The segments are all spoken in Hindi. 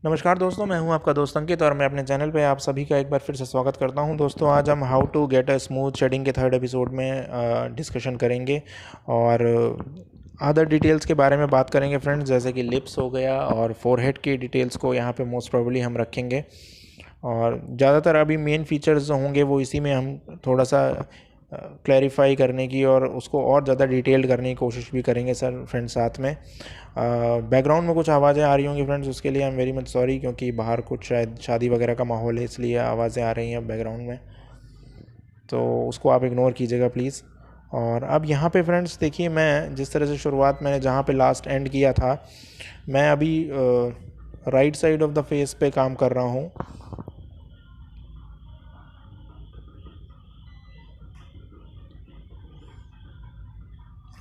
नमस्कार दोस्तों, मैं हूं आपका दोस्त अंकित और मैं अपने चैनल पे आप सभी का एक बार फिर से स्वागत करता हूं। दोस्तों, आज हम how to get a smooth shading के थर्ड एपिसोड में डिस्कशन करेंगे और अदर डिटेल्स के बारे में बात करेंगे फ्रेंड्स, जैसे कि लिप्स हो गया और फोरहेड की डिटेल्स को यहाँ पे मोस्ट प्रोबेबली हम रखेंगे। और ज़्यादातर अभी मेन फीचर्स जो होंगे वो इसी में हम थोड़ा सा क्लैरिफाई करने की और उसको और ज़्यादा डिटेल्ड करने की कोशिश भी करेंगे सर फ्रेंड्स साथ में। बैकग्राउंड में कुछ आवाज़ें आ रही होंगी फ्रेंड्स, उसके लिए I am very much sorry, क्योंकि बाहर कुछ शायद शादी वगैरह का माहौल है, इसलिए आवाज़ें आ रही हैं बैकग्राउंड में, तो उसको आप इग्नोर कीजिएगा प्लीज़। और अब यहाँ पे फ्रेंड्स देखिए, मैं जिस तरह से शुरुआत मैंने जहाँ पे लास्ट एंड किया था, मैं अभी right side of the face पे काम कर रहा हूँ।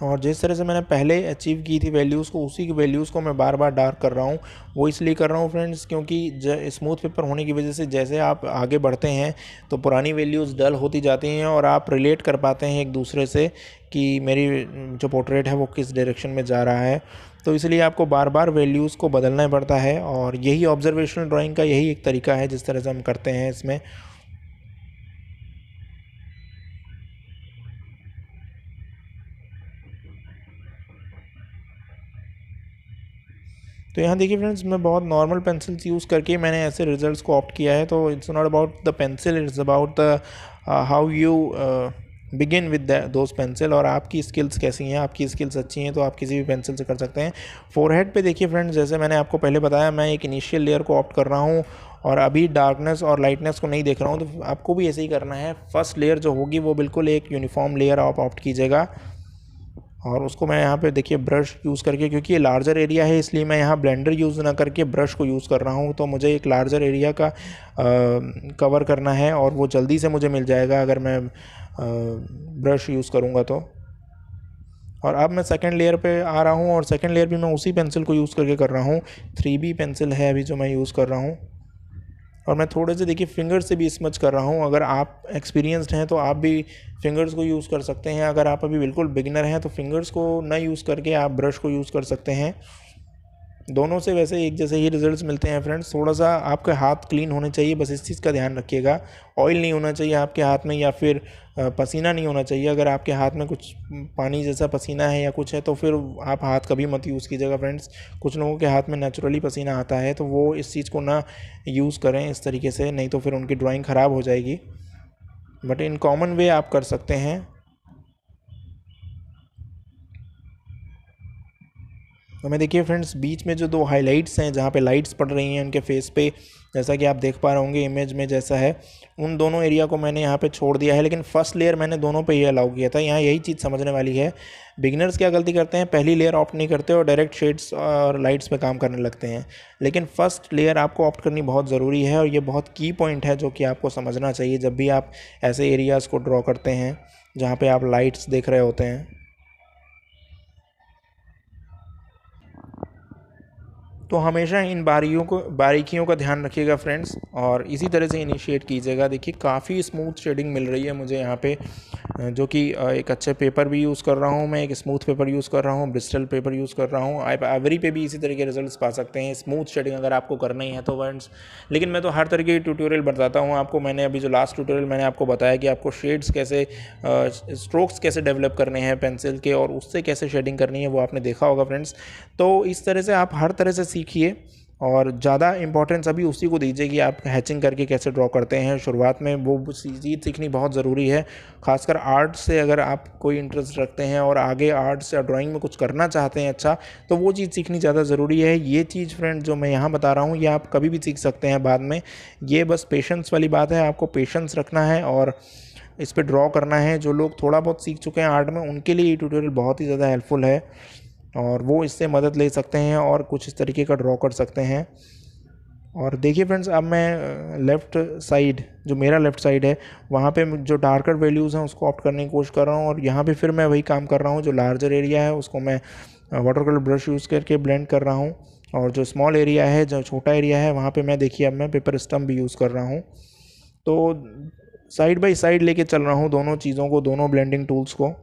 और जिस तरह से मैंने पहले अचीव की थी वैल्यूज़ को, उसी की वैल्यूज़ को मैं बार बार डार्क कर रहा हूँ। वो इसलिए कर रहा हूँ फ्रेंड्स, क्योंकि स्मूथ पेपर होने की वजह से जैसे आप आगे बढ़ते हैं तो पुरानी वैल्यूज़ डल होती जाती हैं और आप रिलेट कर पाते हैं एक दूसरे से कि मेरी जो पोर्ट्रेट है वो किस डायरेक्शन में जा रहा है। तो इसलिए आपको बार बार वैल्यूज़ को बदलना पड़ता है और यही ऑब्जर्वेशनल ड्राइंग का यही एक तरीका है जिस तरह से हम करते हैं इसमें। तो यहाँ देखिए फ्रेंड्स, मैं बहुत नॉर्मल पेंसिल्स यूज़ करके मैंने ऐसे रिजल्ट्स को ऑप्ट किया है। तो it's not about the pencil, it's about the how you begin with those pencil. और आपकी स्किल्स कैसी हैं, आपकी स्किल्स अच्छी हैं तो आप किसी भी पेंसिल से कर सकते हैं। फोरहेड पे देखिए फ्रेंड्स, जैसे मैंने आपको पहले बताया, मैं एक इनिशियल लेयर को ऑप्ट कर रहा हूँ और अभी डार्कनेस और लाइटनेस को नहीं देख रहा हूँ। तो आपको भी ऐसे ही करना है। फर्स्ट लेयर जो होगी वो बिल्कुल एक यूनिफॉर्म लेयर आप ऑप्ट कीजिएगा और उसको मैं यहाँ पे देखिए ब्रश यूज़ करके, क्योंकि ये लार्जर एरिया है इसलिए मैं यहाँ ब्लेंडर यूज़ ना करके ब्रश को यूज़ कर रहा हूँ। तो मुझे एक लार्जर एरिया का कवर करना है और वो जल्दी से मुझे मिल जाएगा अगर मैं ब्रश यूज़ करूँगा तो। और अब मैं सेकेंड लेयर पे आ रहा हूँ और सेकेंड लेयर भी मैं उसी पेंसिल को यूज़ करके कर रहा हूँ। 3B पेंसिल है अभी जो मैं यूज़ कर रहा हूँ। और मैं थोड़े से देखिए फिंगर से भी स्मच कर रहा हूँ। अगर आप एक्सपीरियंस्ड हैं तो आप भी फिंगर्स को यूज़ कर सकते हैं। अगर आप अभी बिल्कुल बिगिनर हैं तो फिंगर्स को ना यूज़ करके आप ब्रश को यूज़ कर सकते हैं। दोनों से वैसे एक जैसे ही रिजल्ट्स मिलते हैं फ्रेंड्स। थोड़ा सा आपके हाथ क्लीन होने चाहिए, बस इस चीज़ का ध्यान रखिएगा। ऑयल नहीं होना चाहिए आपके हाथ में या फिर पसीना नहीं होना चाहिए। अगर आपके हाथ में कुछ पानी जैसा पसीना है या कुछ है तो फिर आप हाथ कभी मत यूज़ कीजिएगा फ्रेंड्स। कुछ लोगों के हाथ में नेचुरली पसीना आता है तो वो इस चीज़ को ना यूज़ करें इस तरीके से, नहीं तो फिर उनकी ड्राइंग ख़राब हो जाएगी। बट इन कॉमन वे आप कर सकते हैं। तो मैं देखिए फ्रेंड्स, बीच में जो दो हाइलाइट्स हैं जहाँ पे लाइट्स पड़ रही हैं उनके फेस पे, जैसा कि आप देख पा रहे होंगे इमेज में जैसा है, उन दोनों एरिया को मैंने यहाँ पे छोड़ दिया है। लेकिन फर्स्ट लेयर मैंने दोनों पे ही अलाउ किया था। यहाँ यही चीज़ समझने वाली है। बिगिनर्स क्या गलती करते हैं, पहली लेयर ऑप्ट नहीं करते और डायरेक्ट शेड्स और लाइट्स पे काम करने लगते हैं। लेकिन फर्स्ट लेयर आपको ऑप्ट करनी बहुत ज़रूरी है और ये बहुत की पॉइंट है जो कि आपको समझना चाहिए जब भी आप ऐसे एरियाज़ को ड्रॉ करते हैं जहाँ पे आप लाइट्स देख रहे होते हैं। तो हमेशा इन बारीकियों का ध्यान रखिएगा फ्रेंड्स और इसी तरह से इनिशिएट कीजिएगा। देखिए काफ़ी स्मूथ शेडिंग मिल रही है मुझे यहाँ पे, जो कि एक अच्छे पेपर भी यूज़ कर रहा हूँ मैं, एक स्मूथ पेपर यूज़ कर रहा हूँ, ब्रिस्टल पेपर यूज़ कर रहा हूँ। आप एवरी पे भी इसी तरह के रिजल्ट्स पा सकते हैं स्मूथ शेडिंग अगर आपको करना ही है तो फ्रेंड्स। लेकिन मैं तो हर तरह की ट्यूटोरियल बताता हूँ आपको। मैंने अभी जो लास्ट ट्यूटोरियल मैंने आपको बताया कि आपको शेड्स कैसे, स्ट्रोक्स कैसे डेवलप करने हैं पेंसिल के और उससे कैसे शेडिंग करनी है वो आपने देखा होगा फ्रेंड्स। तो इस तरह से आप हर तरह से सीखिए और ज़्यादा इंपॉर्टेंस अभी उसी को दीजिए कि आप हैचिंग करके कैसे ड्रॉ करते हैं। शुरुआत में वो चीज़ सीखनी बहुत ज़रूरी है। खासकर आर्ट से अगर आप कोई इंटरेस्ट रखते हैं और आगे आर्ट्स या ड्राइंग में कुछ करना चाहते हैं अच्छा, तो वो चीज़ सीखनी ज़्यादा ज़रूरी है। ये चीज़ फ्रेंड जो मैं यहाँ बता रहा हूँ ये आप कभी भी सीख सकते हैं बाद में। ये बस पेशेंस वाली बात है, आपको पेशेंस रखना है और इस पर ड्रॉ करना है। जो लोग थोड़ा बहुत सीख चुके हैं आर्ट में उनके लिए ये ट्यूटोरियल बहुत ही ज़्यादा हेल्पफुल है और वो इससे मदद ले सकते हैं और कुछ इस तरीके का ड्रॉ कर सकते हैं। और देखिए फ्रेंड्स, अब मैं लेफ़्ट साइड, जो मेरा लेफ़्ट साइड है, वहाँ पे जो डार्कर वैल्यूज़ हैं उसको ऑप्ट करने की कोशिश कर रहा हूँ और यहाँ पे फिर मैं वही काम कर रहा हूँ। जो लार्जर एरिया है उसको मैं वाटर कलर ब्रश यूज़ करके ब्लेंड कर रहा हूँ और जो स्मॉल एरिया है, जो छोटा एरिया है, वहाँ पे मैं देखिए अब मैं पेपर स्टम्प भी यूज़ कर रहा हूँ। तो साइड बाई साइड लेके चल रहा हूँ दोनों चीज़ों को, दोनों ब्लेंडिंग टूल्स को।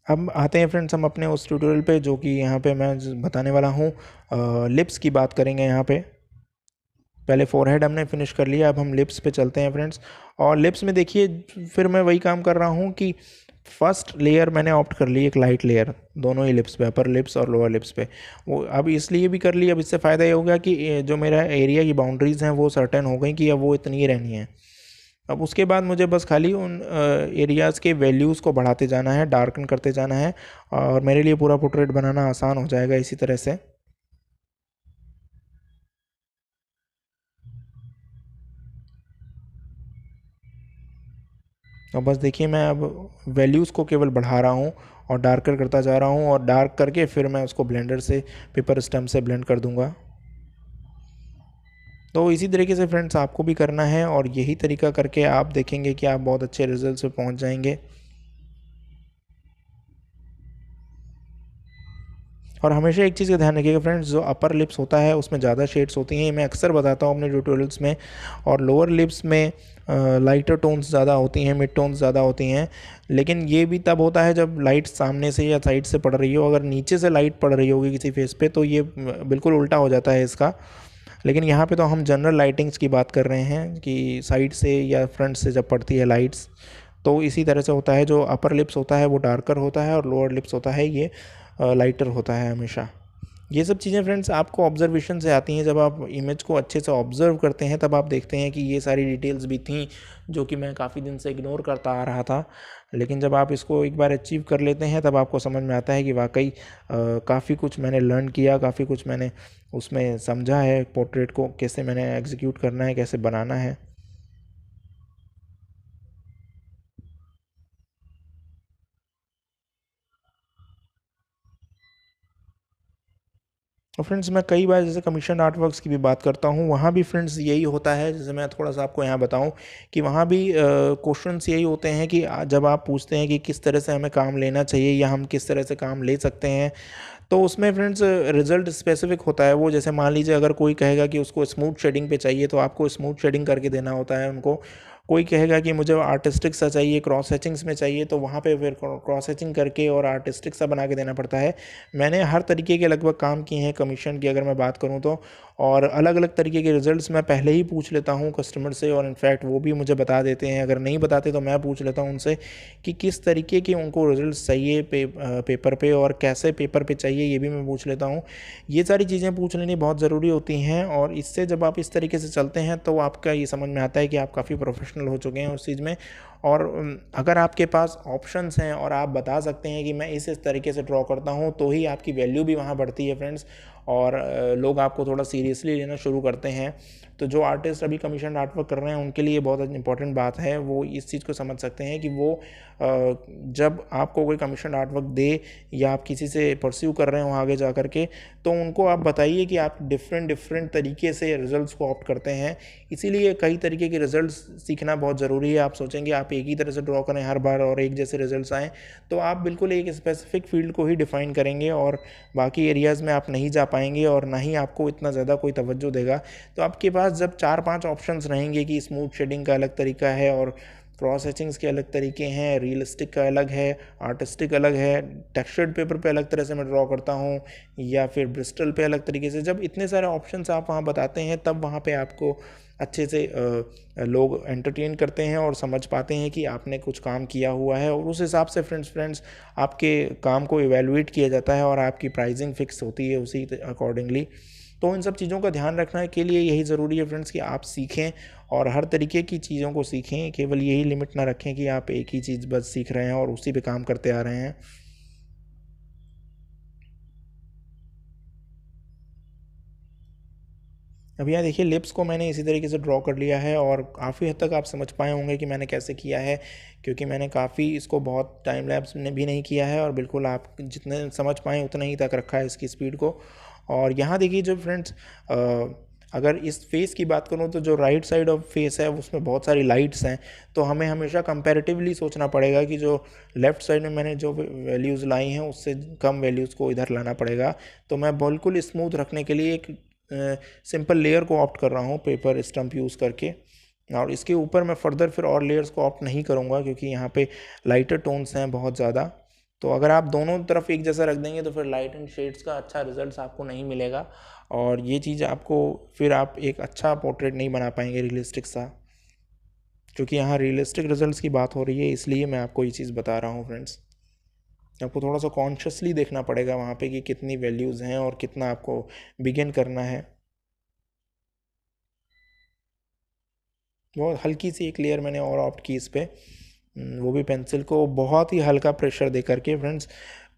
अब आते हैं फ्रेंड्स हम अपने उस ट्यूटोरियल पे जो कि यहाँ पे मैं बताने वाला हूँ। लिप्स की बात करेंगे यहाँ पे। पहले फोरहेड हमने फिनिश कर लिया, अब हम लिप्स पे चलते हैं फ्रेंड्स। और लिप्स में देखिए फिर मैं वही काम कर रहा हूँ कि फर्स्ट लेयर मैंने ऑप्ट कर ली एक लाइट लेयर, दोनों ही लिप्स पे, अपर लिप्स और लोअर लिप्स पे। वो अब इसलिए भी कर लिया, अब इससे फ़ायदा ये हो गया कि जो मेरा एरिया की बाउंड्रीज़ हैं वो सर्टेन हो गई कि अब वो इतनी ही रहनी है। अब उसके बाद मुझे बस खाली उन एरियाज़ के वैल्यूज़ को बढ़ाते जाना है, डार्कन करते जाना है, और मेरे लिए पूरा पोर्ट्रेट बनाना आसान हो जाएगा इसी तरह से। और बस देखिए मैं अब वैल्यूज़ को केवल बढ़ा रहा हूँ और डार्कर करता जा रहा हूँ, और डार्क करके फिर मैं उसको ब्लेंडर से, पेपर स्टम्प से ब्लेंड कर दूँगा। तो इसी तरीके से फ्रेंड्स आपको भी करना है, और यही तरीका करके आप देखेंगे कि आप बहुत अच्छे रिजल्ट पे पहुँच जाएंगे। और हमेशा एक चीज़ का ध्यान रखिएगा फ्रेंड्स, जो अपर लिप्स होता है उसमें ज़्यादा शेड्स होती हैं, मैं अक्सर बताता हूँ अपने ट्यूटोरियल्स में। और लोअर लिप्स में लाइटर टोन्स ज़्यादा होती हैं, मिड टोन्स ज़्यादा होती हैं। लेकिन ये भी तब होता है जब लाइट सामने से या साइड से पड़ रही हो। अगर नीचे से लाइट पड़ रही होगी किसी फेस पे तो ये बिल्कुल उल्टा हो जाता है इसका। लेकिन यहाँ पे तो हम जनरल लाइटिंग्स की बात कर रहे हैं कि साइड से या फ्रंट से जब पड़ती है लाइट्स, तो इसी तरह से होता है। जो अपर लिप्स होता है वो डार्कर होता है, और लोअर लिप्स होता है ये लाइटर होता है हमेशा। ये सब चीज़ें फ्रेंड्स आपको ऑब्जर्वेशन से आती हैं। जब आप इमेज को अच्छे से ऑब्जर्व करते हैं तब आप देखते हैं कि ये सारी डिटेल्स भी थी जो कि मैं काफ़ी दिन से इग्नोर करता आ रहा था। लेकिन जब आप इसको एक बार अचीव कर लेते हैं तब आपको समझ में आता है कि वाकई काफ़ी कुछ मैंने लर्न किया, काफ़ी कुछ मैंने उसमें समझा है, पोर्ट्रेट को कैसे मैंने एग्जीक्यूट करना है, कैसे बनाना है। और फ्रेंड्स मैं कई बार जैसे कमीशन आर्ट वर्क्स की भी बात करता हूँ, वहाँ भी फ्रेंड्स यही होता है। जैसे मैं थोड़ा सा आपको यहाँ बताऊँ कि वहाँ भी क्वेश्चंस यही होते हैं कि जब आप पूछते हैं कि किस तरह से हमें काम लेना चाहिए या हम किस तरह से काम ले सकते हैं, तो उसमें फ्रेंड्स रिजल्ट स्पेसिफिक होता है वो। जैसे मान लीजिए अगर कोई कहेगा कि उसको स्मूथ शेडिंग पे चाहिए तो आपको स्मूथ शेडिंग करके देना होता है उनको। कोई कहेगा कि मुझे आर्टिस्टिक सा चाहिए, क्रॉस हैचिंग्स में चाहिए, तो वहाँ पे फिर क्रॉस हैचिंग करके और आर्टिस्टिक सा बना के देना पड़ता है। मैंने हर तरीके के लगभग काम किए हैं कमीशन की अगर मैं बात करूँ तो, और अलग अलग तरीके के रिजल्ट्स मैं पहले ही पूछ लेता हूँ कस्टमर से, और इनफैक्ट वो भी मुझे बता देते हैं। अगर नहीं बताते तो मैं पूछ लेता हूँ उनसे कि किस तरीके के उनको रिजल्ट्स चाहिए पेपर पे, और कैसे पेपर पे चाहिए ये भी मैं पूछ लेता हूँ। ये सारी चीज़ें पूछ लेनी बहुत ज़रूरी होती हैं, और इससे जब आप इस तरीके से चलते हैं तो आपका ये समझ में आता है कि आप काफ़ी प्रोफेशनल हो चुके हैं उस चीज़ में। और अगर आपके पास ऑप्शंस हैं और आप बता सकते हैं कि मैं इस तरीके से ड्रॉ करता हूँ, तो ही आपकी वैल्यू भी वहाँ बढ़ती है फ्रेंड्स, और लोग आपको थोड़ा सीरियसली लेना शुरू करते हैं। तो जो आर्टिस्ट अभी कमीशन आर्ट वर्क कर रहे हैं उनके लिए बहुत इंपॉर्टेंट बात है, वो इस चीज़ को समझ सकते हैं कि वो जब आपको कोई कमीशन आर्ट वर्क दे या आप किसी से परस्यू कर रहे हो आगे जा कर के, तो उनको आप बताइए कि आप डिफरेंट डिफरेंट तरीके से रिजल्ट्स को ऑप्ट करते हैं। इसीलिए कई तरीके के रिजल्ट्स सीखना बहुत ज़रूरी है। आप सोचेंगे आप एक ही तरह से ड्रॉ करें हर बार और एक जैसे रिजल्ट्स आएँ, तो आप बिल्कुल एक स्पेसिफिक फील्ड को ही डिफ़ाइन करेंगे और बाकी एरियाज़ में आप नहीं जा पाएंगे, और ना ही आपको इतना ज़्यादा कोई तवज्जो देगा। तो आपके पास जब 4-5 ऑप्शंस रहेंगे कि स्मूथ शेडिंग का अलग तरीका है, और क्रॉस हैचिंग्स के अलग तरीके हैं, रियलिस्टिक का अलग है, आर्टिस्टिक अलग है, टेक्सचर्ड पेपर पे अलग तरह से मैं ड्रॉ करता हूँ, या फिर ब्रिस्टल पे अलग तरीके से, जब इतने सारे ऑप्शंस आप वहाँ बताते हैं तब वहाँ पे आपको अच्छे से लोग एंटरटेन करते हैं और समझ पाते हैं कि आपने कुछ काम किया हुआ है, और उस हिसाब से फ्रेंड्स आपके काम को इवेलुएट किया जाता है और आपकी प्राइसिंग फिक्स होती है उसी अकॉर्डिंगली। तो इन सब चीज़ों का ध्यान रखने के लिए यही ज़रूरी है फ्रेंड्स कि आप सीखें और हर तरीके की चीज़ों को सीखें। केवल यही लिमिट ना रखें कि आप एक ही चीज़ बस सीख रहे हैं और उसी पे काम करते आ रहे हैं। अब यहाँ देखिए लिप्स को मैंने इसी तरीके से ड्रॉ कर लिया है, और काफ़ी हद तक आप समझ पाए होंगे कि मैंने कैसे किया है, क्योंकि मैंने काफ़ी इसको बहुत टाइम लैप्स ने भी नहीं किया है, और बिल्कुल आप जितने समझ पाएँ उतना ही तक रखा है इसकी स्पीड को। और यहाँ देखिए जो फ्रेंड्स अगर इस फेस की बात करूँ तो जो राइट साइड ऑफ फेस है उसमें बहुत सारी लाइट्स हैं, तो हमें हमेशा कंपैरेटिवली सोचना पड़ेगा कि जो लेफ़्ट साइड में मैंने जो वैल्यूज़ लाई हैं उससे कम वैल्यूज़ को इधर लाना पड़ेगा। तो मैं बिल्कुल स्मूथ रखने के लिए एक सिंपल लेयर को ऑप्ट कर रहा हूँ पेपर स्टम्प यूज़ करके, और इसके ऊपर मैं फर्दर फिर और लेयर्स को ऑप्ट नहीं करूँगा क्योंकि यहाँ पे लाइटर टोन्स हैं बहुत ज़्यादा। तो अगर आप दोनों तरफ एक जैसा रख देंगे तो फिर लाइट एंड शेड्स का अच्छा रिजल्ट आपको नहीं मिलेगा, और ये चीज़ आपको फिर आप एक अच्छा पोर्ट्रेट नहीं बना पाएंगे रियलिस्टिक सा। क्योंकि यहाँ रियलिस्टिक रिजल्ट्स की बात हो रही है, इसलिए मैं आपको ये चीज़ बता रहा हूँ फ्रेंड्स। आपको थोड़ा सा कॉन्शियसली देखना पड़ेगा वहाँ पे कि कितनी वैल्यूज़ हैं और कितना आपको बिगिन करना है। बहुत हल्की सी एक लेयर मैंने और ऑप्ट की इस पर, वो भी पेंसिल को बहुत ही हल्का प्रेशर दे करके। फ्रेंड्स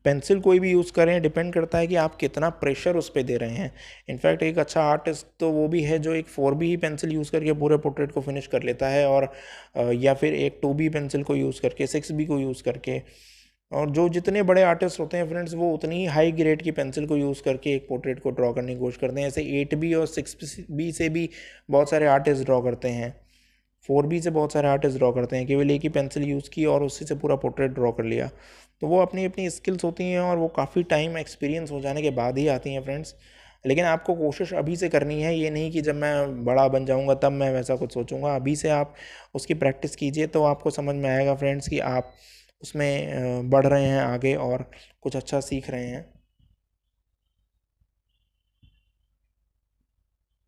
पेंसिल कोई भी यूज़ करें, डिपेंड करता है कि आप कितना प्रेशर उस पर दे रहे हैं। इनफैक्ट एक अच्छा आर्टिस्ट तो वो भी है जो एक 4B ही पेंसिल यूज़ करके पूरे पोर्ट्रेट को फिनिश कर लेता है, और या फिर एक 2B पेंसिल को यूज़ करके, 6B को यूज़ करके। और जो जितने बड़े आर्टिस्ट होते हैं फ्रेंड्स, वो उतनी ही हाई ग्रेड की पेंसिल को यूज़ करके एक पोर्ट्रेट को ड्रॉ करने की कोशिश करते हैं। ऐसे 8B और 6B से भी बहुत सारे आर्टिस्ट ड्रॉ करते हैं, 4B से बहुत सारे आर्टिस्ट ड्रॉ करते हैं, केवल एक ही पेंसिल यूज़ की और उसी से पूरा पोर्ट्रेट ड्रॉ कर लिया। तो वो अपनी अपनी स्किल्स होती हैं, और वो काफ़ी टाइम एक्सपीरियंस हो जाने के बाद ही आती हैं फ्रेंड्स। लेकिन आपको कोशिश अभी से करनी है, ये नहीं कि जब मैं बड़ा बन जाऊंगा तब मैं वैसा कुछ सोचूंगा। अभी से आप उसकी प्रैक्टिस कीजिए तो आपको समझ में आएगा फ्रेंड्स कि आप उसमें बढ़ रहे हैं आगे और कुछ अच्छा सीख रहे हैं।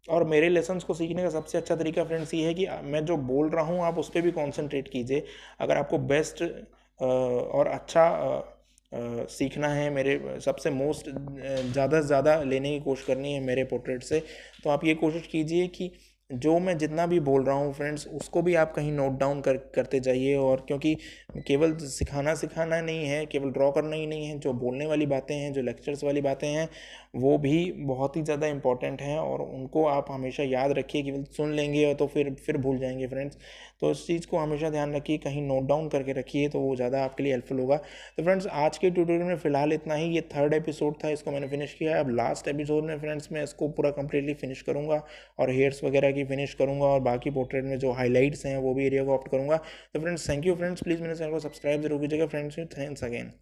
और मेरे लेसन्स को सीखने का सबसे अच्छा तरीका फ्रेंड्स ये है कि मैं जो बोल रहा हूँ आप उस पर भी कॉन्सेंट्रेट कीजिए। अगर आपको बेस्ट और अच्छा सीखना है, मेरे सबसे मोस्ट ज़्यादा से ज़्यादा लेने की कोशिश करनी है मेरे पोर्ट्रेट से, तो आप ये कोशिश कीजिए कि जो मैं जितना भी बोल रहा हूँ फ्रेंड्स, उसको भी आप कहीं नोट डाउन करते जाइए। और क्योंकि केवल सिखाना सिखाना नहीं है, केवल ड्रॉ करना ही नहीं है, जो बोलने वाली बातें हैं, जो लेक्चर्स वाली बातें हैं, वो भी बहुत ही ज़्यादा इंपॉर्टेंट हैं, और उनको आप हमेशा याद रखिए। केवल सुन लेंगे और तो फिर भूल जाएंगे फ्रेंड्स। तो इस चीज़ को हमेशा ध्यान रखिए, कहीं नोट डाउन करके रखिए, तो वो ज़्यादा आपके लिए हेल्पफुल होगा। तो फ्रेंड्स आज के ट्यूटोरियल में फ़िलहाल इतना ही। ये 3rd एपिसोड था, इसको मैंने फिनिश किया है। अब लास्ट एपिसोड में फ्रेंड्स मैं इसको पूरा कम्प्लीटली फिनिश करूँगा, और हेयर्स वगैरह की फिनिश करूँगा, और बाकी पोर्ट्रेट में जो हाईलाइट्स हैं वो भी एरिया को ऑप्ट करूँगा। तो friends thank you friends, please मेरे चैनल को सब्सक्राइब जरूर कीजिएगा फ्रेंड्स। Thanks again.